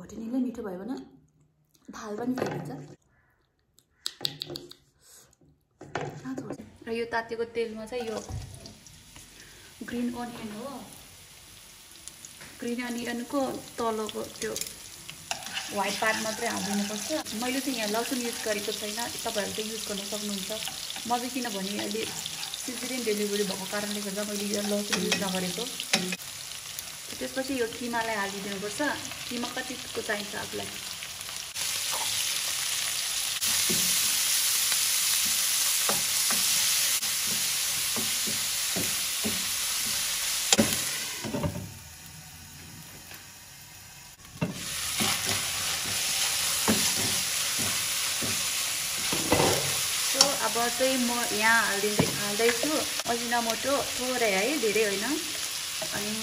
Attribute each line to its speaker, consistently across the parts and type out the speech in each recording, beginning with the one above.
Speaker 1: भोटिनीले मिठो भयो भने थाल पनि खाइदिन्छ। र यो तातेको तेलमा चाहिँ यो ग्रीन अनियन हो। ग्रीन अनियनको तलको त्यो व्हाइट पार्ट मात्रै हालिदिनुपर्छ। मैले चाहिँ यहाँ लसुन युज गरेको छैन, तपाईँहरू चाहिँ युज गर्न सक्नुहुन्छ। म चाहिँ किनभने अहिले सिजरिन डेलिभरी भएको कारणले गर्दा मैले यो लसुन युज नगरेको। त्यसपछि यो किमालाई हालिदिनुपर्छ। किमा कतिको चाहिन्छ आफूलाई। अब चाहिँ म यहाँ हाल्दैछु अजिनामोटो थोरै है, धेरै होइन। अनि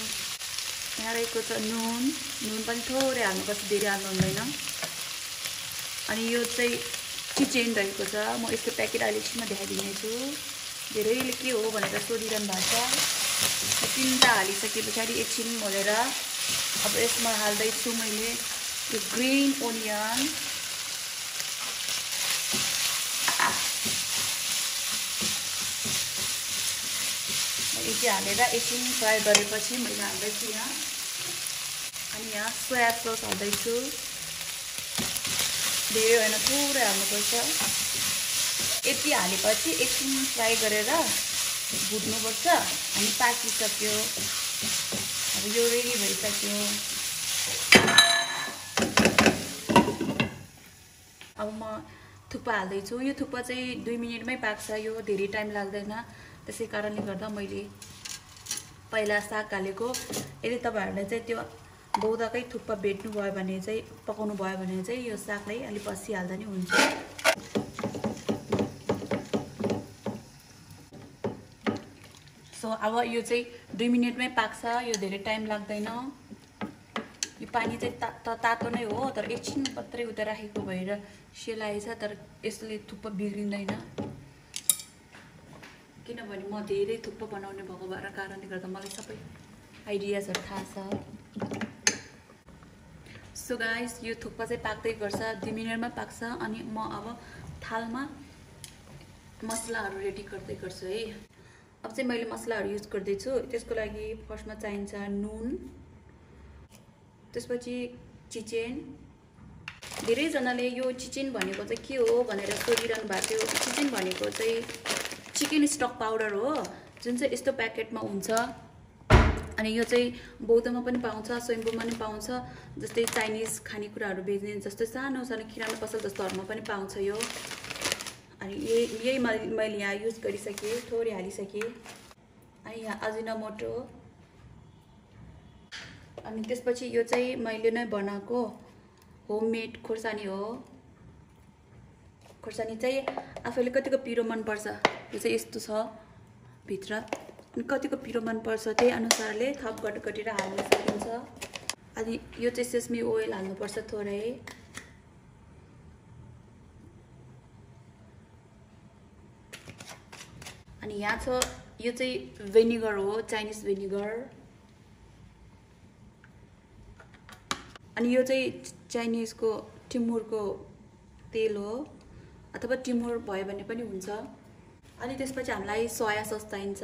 Speaker 1: यहाँ रहेको छ नुन पनि थोरै हाल्नुपर्छ, धेरै हाल्नु हुँदैन। अनि यो चाहिँ चिचेन रहेको छ। म यसको प्याकेट अहिले एकछिनमा देखाइदिनेछु। धेरैले के हो भनेर सोधिरहनु भएको छ। 3टा हालिसके पछाडि एकछिन मोलेर अब यसमा हाल्दैछु मैले यो ग्रीन ओनियन। यति हालेर एकछिन फ्राई गरेपछि मैले हाल्दैछु यहाँ। अनि यहाँ सोया सस हाल्दैछु। धेरै होइन, थोरै हाल्नुपर्छ। यति हालेपछि एकछिन फ्राई गरेर भुट्नुपर्छ। अनि पाकिसक्यो। अब यो रेडी भइसक्यो। अब म थुक्पा हाल्दैछु। यो थुक्पा चाहिँ 2 मिनेटमै पाक्छ, यो धेरै टाइम लाग्दैन। त्यसै कारणले गर्दा मैले पहिला साग हालेको। यदि तपाईँहरूले चाहिँ त्यो बौदाकै थुक्पा भेट्नु भयो भने चाहिँ, पकाउनु भयो भने चाहिँ यो सागलाई अलि पछि हाल्दा नि हुन्छ। सो अब यो चाहिँ 2 मिनेटमै पाक्छ, यो धेरै टाइम लाग्दैन। यो पानी चाहिँ तातो नै हो, तर एकछिन मात्रै उता राखेको भएर सेलाएछ। तर यसले थुक्पा बिग्रिँदैन, किनभने म धेरै थुक्पा बनाउने भएको भएर कारणले गर्दा मलाई सबै आइडियाजहरू थाहा छ। सो गाइस, यो थुक्पा चाहिँ पाक्दै गर्छ, 2 मिनेटमा पाक्छ। अनि म अब थालमा मसलाहरू रेडी गर्दै गर्छु है। अब चाहिँ मैले मसलाहरू युज गर्दैछु। त्यसको लागि फर्स्टमा चाहिन्छ नुन, त्यसपछि चिचेन। धेरैजनाले यो चिचेन भनेको चाहिँ के हो भनेर सोधिरहनु भएको थियो। चिचेन भनेको चाहिँ चिकन स्टक पाउडर हो, जुन चाहिँ यस्तो प्याकेटमा हुन्छ। अनि यो चाहिँ बौद्धमा पनि पाउँछ, स्वयम्भूमा पनि पाउँछ। जस्तै चाइनिज खानेकुराहरू बेच्ने जस्तै सानो सानो किराना पसल जस्तोहरूमा पनि पाउँछ यो। अनि यही मैले यहाँ युज गरिसकेँ, थोरै हालिसकेँ। अनि यहाँ अजिनामोटो। अनि त्यसपछि यो चाहिँ मैले नै बनाएको होममेड खोर्सानी हो। खोर्सानी चाहिँ आफैले कतिको पिरो मनपर्छ, यो चाहिँ यस्तो छ भित्र। अनि कतिको पिरो मनपर्छ त्यही अनुसारले थप गरेर हाल्न सकिन्छ। अनि यो चाहिँ सेसमी ओइल हाल्नुपर्छ थोरै। अनि यहाँ छ यो चाहिँ भेनिगर हो, चाइनिज भेनिगर। अनि यो चाहिँ चाइनिजको टिमुरको तेल हो, अथवा टिमुर भयो भने पनि हुन्छ। अनि त्यसपछि हामीलाई सोया सस चाहिन्छ।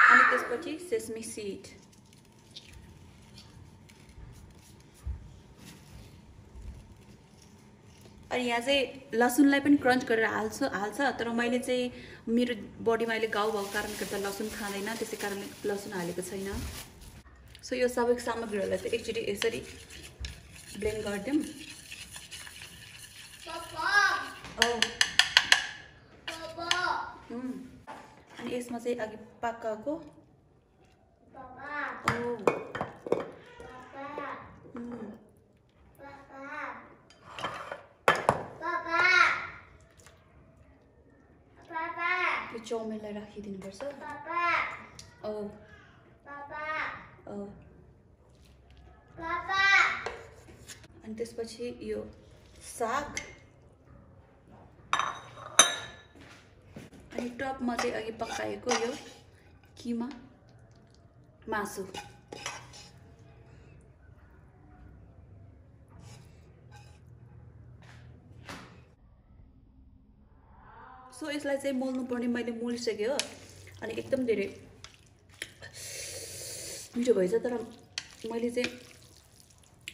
Speaker 1: अनि त्यसपछि सेसमी सीड। अनि यहाँ चाहिँ लसुनलाई पनि क्रन्च गरेर हाल्छ। तर मैले चाहिँ मेरो बडीमा अहिले घाउ भएको कारणले गर्दा लसुन खाँदैन, त्यसै कारणले लसुन हालेको छैन। सो यो सबै सामग्रीहरूलाई चाहिँ एकचोटि यसरी ब्लेन्ड गरिदिउँ। अनि यसमा चाहिँ अघि पकाएको यो चाउमिनलाई राखिदिनुपर्छ। अनि त्यसपछि यो साग। अनि टपमा चाहिँ अघि पकाएको यो किमा मासु। सो यसलाई चाहिँ मोल्नु पर्ने मैले मोलिसकेँ हो अनि एकदम धेरै मिठो भएछ तर मैले चाहिँ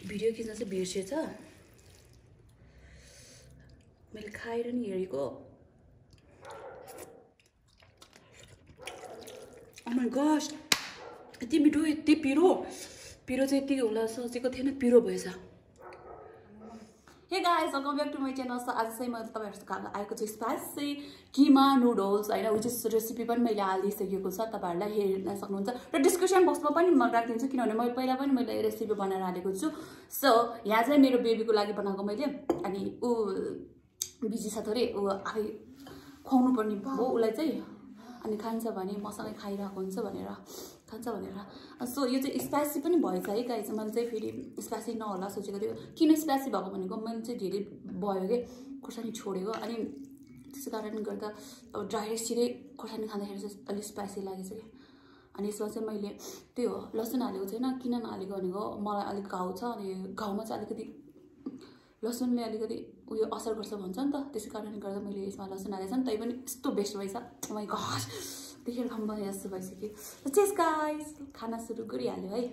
Speaker 1: भिडियो खिच्न चाहिँ बिर्सेछ मैले खाएर नि हेरेको ओ माय गॉश यति मिठो यति पिरो चाहिँ यति होला सोचेको थिएन पिरो भएछ hey guys welcome back to my channel so आज चाहिँ मैले तपाईहरुसँग आएको छु स्पाइसी किमा नुडल्स हैन विच इज रेसिपी पनि मैले हालिदिसकेको छ तपाईहरुलाई हेर्न सक्नुहुन्छ र डिस्क्रिप्सन बक्समा पनि म राखिदिन्छु किनभने मैले पहिला पनि मैले रेसिपी बनाएर हालेको छु सो यहाँ चाहिँ मेरो बेबीको लागि बनाएको मैले अनि उ बिजी छ थोरै उ आफै खुवाउनु पर्ने हो उलाई चाहिँ अनि खान्छ भने मसँगै खाइरहेको हुन्छ भनेर खान्छ भनेर सो यो चाहिँ स्पाइसी पनि भएछ है गाइस मैले चाहिँ फेरि स्पाइसी नहोला सोचेको थियो किन स्पाइसी भएको भनेको मैले चाहिँ धेरै भयो के खुर्सानी छोडेको अनि त्यसै कारणले गर्दा अब ड्राई राइस छिरै खुर्सानी खाँदाखेरि चाहिँ अलिक स्पाइसी लागेछ कि अनि यसमा चाहिँ मैले त्यो लसुन हालेको छैन किन नहालेको भनेको मलाई अलिक घाउ छ अनि घाउमा चाहिँ अलिकति लसुनले अलिकति उयो असर गर्छ भन्छ नि त त्यसै कारणले गर्दा मैले यसमा लसुन हालेको छ नि तै पनि यस्तो बेस्ट भएछ ओ माय गॉड देखेर खाऊँ भने जस्तो भइसक्यो चेस गाइस खाना सुरु गरिहाल्यो है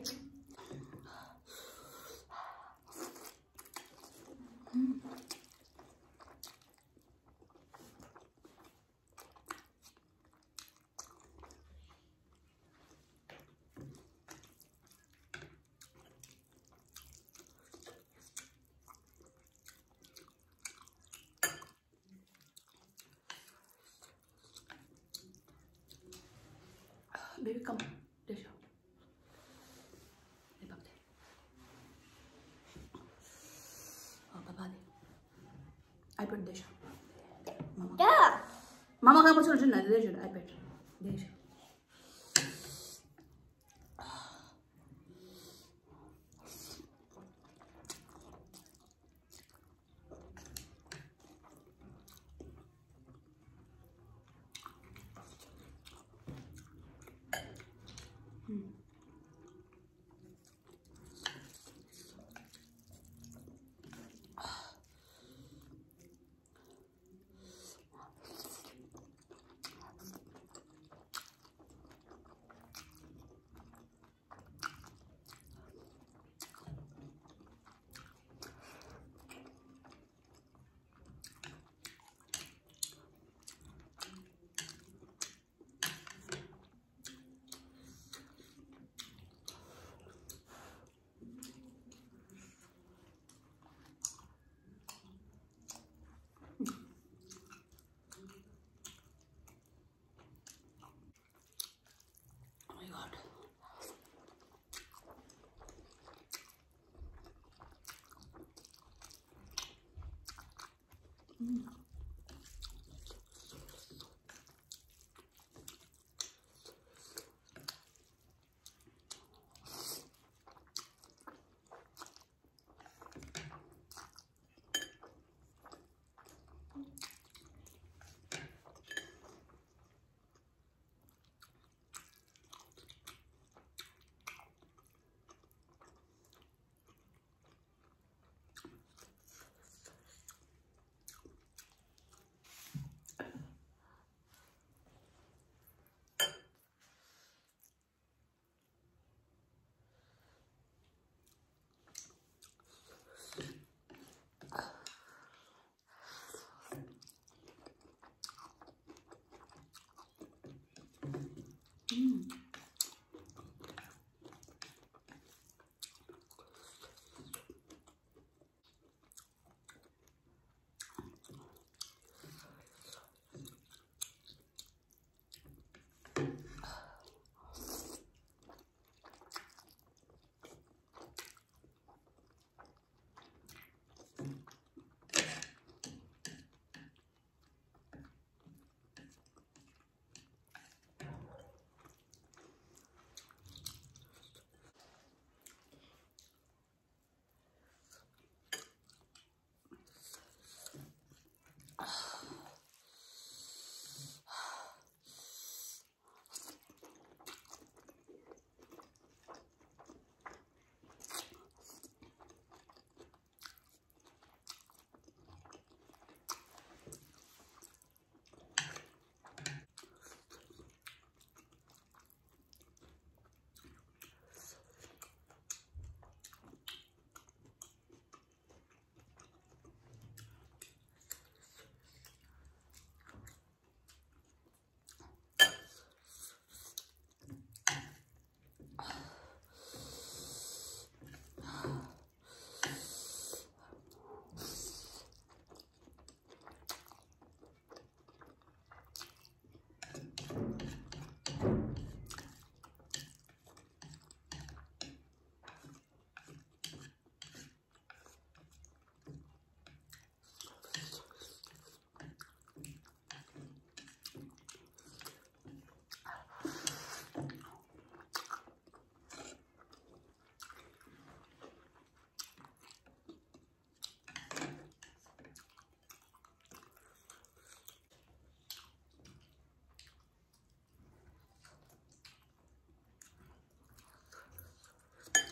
Speaker 1: Baby, come on. There you go. Hey, Papa. Oh, Papa. iPad, there you go. Mama. Yeah. Mama, come on. There you go. iPad. There you go.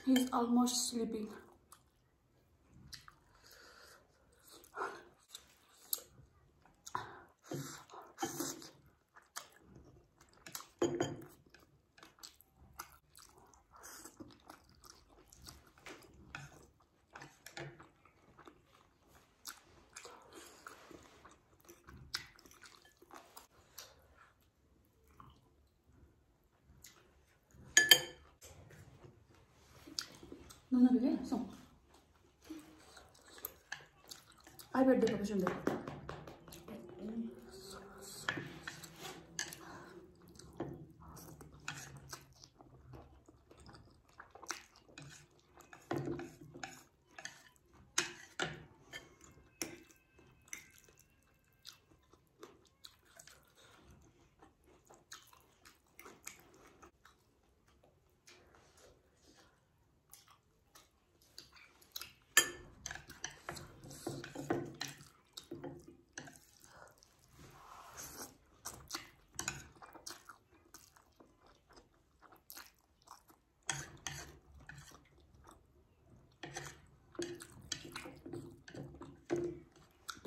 Speaker 1: He's almost sleeping. No, bebé, son. Ay, verde, papá, son de.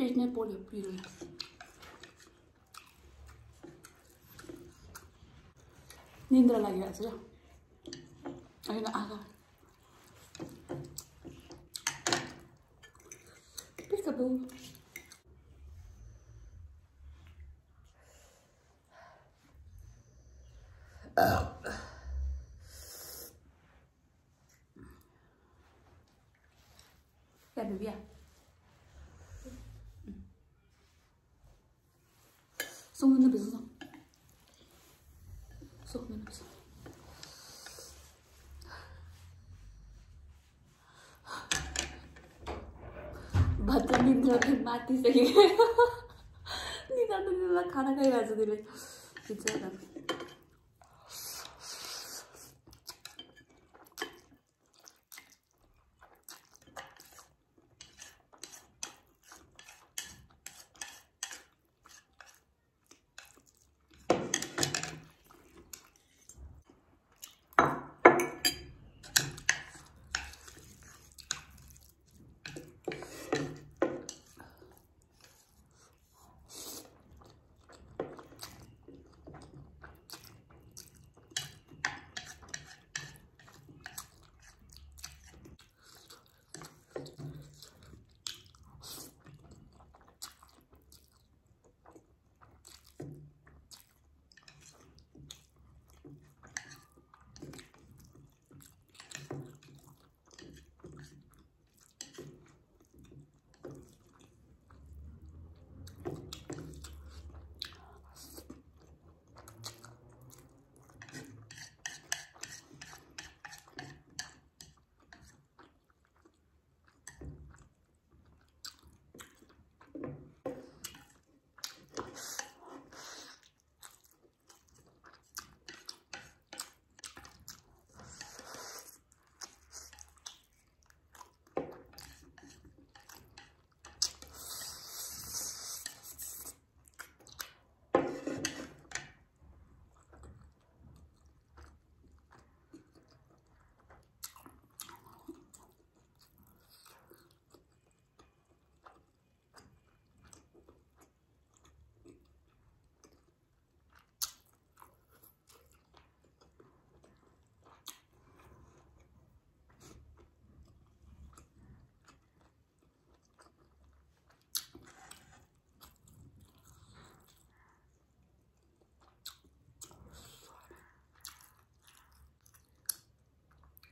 Speaker 1: पेट्ने पोल्यो पिरोले निन्द्रा लागिरहेको छ होइन आँखा पिकअपू क्या baby 속는 놈 속는 놈 बच्चा निद्रा मातिसक्यो निद्रा खाना खाइरहेको छ त्यसले बिचरा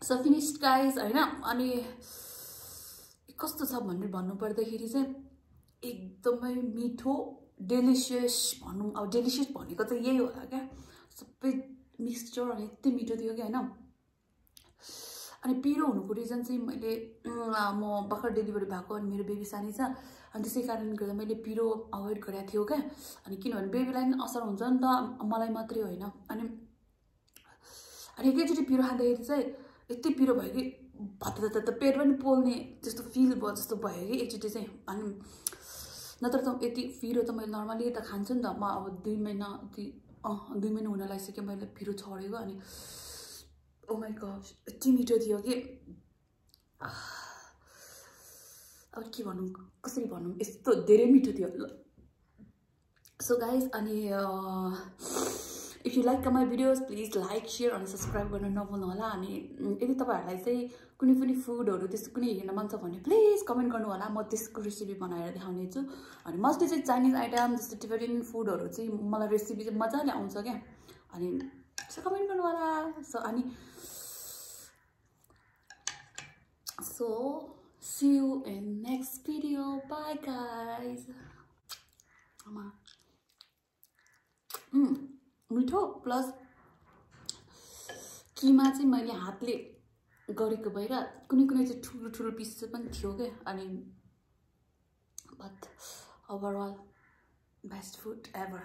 Speaker 1: So finished guys हैन अनि कस्तो छ भनेर भन्नु पर्दाखेरि चाहिँ एकदमै मिठो डेलिशियस भनौं अब डेलिशियस भनेको चाहिँ यही होला क्या सबै मिक्सचर अनि यति मिठो थियो के हैन अनि पिरो हुनुको रिजन चाहिँ मैले म भर्खर डेलिभरी भएको अनि मेरो बेबी सानी छ अनि त्यसै कारणले गर्दा मैले पिरो अभोइड गरेको थियो क्या अनि किनभने बेबीलाई नि असर हुन्छ नि त मलाई मात्रै होइन अनि एकैचोटी पिरो खाँदाखेरि चाहिँ यति पिरो भयो कि भत्त पेट पनि पोल्ने जस्तो फिल भयो जस्तो भयो कि एकचोटी चाहिँ अनि नत्र त यति पिरो त मैले नर्मली त खान्छु नि त म अब 2 महिना 2 महिना हुन लागिसक्यो मैले पिरो छोडेको अनि ओ माई गॉड यति मिठो थियो कि अब के भनौँ कसरी भनौँ यस्तो धेरै मिठो थियो ल सो गाइज अनि if you like my videos please like share अनि सब्सक्राइब गर्न नभुल्नु होला अनि यदि तपाईहरुलाई चाहिँ कुनै पनि फुडहरु त्यस्तो कुनै हेर्न मन छ भने प्लिज कमेन्ट गर्नु होला म त्यसको रेसिपी बनाएर देखाउने छु अनि मोस्टली चाहिँ चाइनिज आइटम जस्तो टिबेटन फुडहरु चाहिँ मलाई रेसिपी चाहिँ मजाले आउँछ के अनि सो कमेन्ट गर्नु होला सो अनि so see you in next video bye guys मिठो प्लस किमा चाहिँ मैले हातले गरेको भएर कुनै कुनै चाहिँ ठुलो ठुलो पिस पनि थियो के अनि but overall best food ever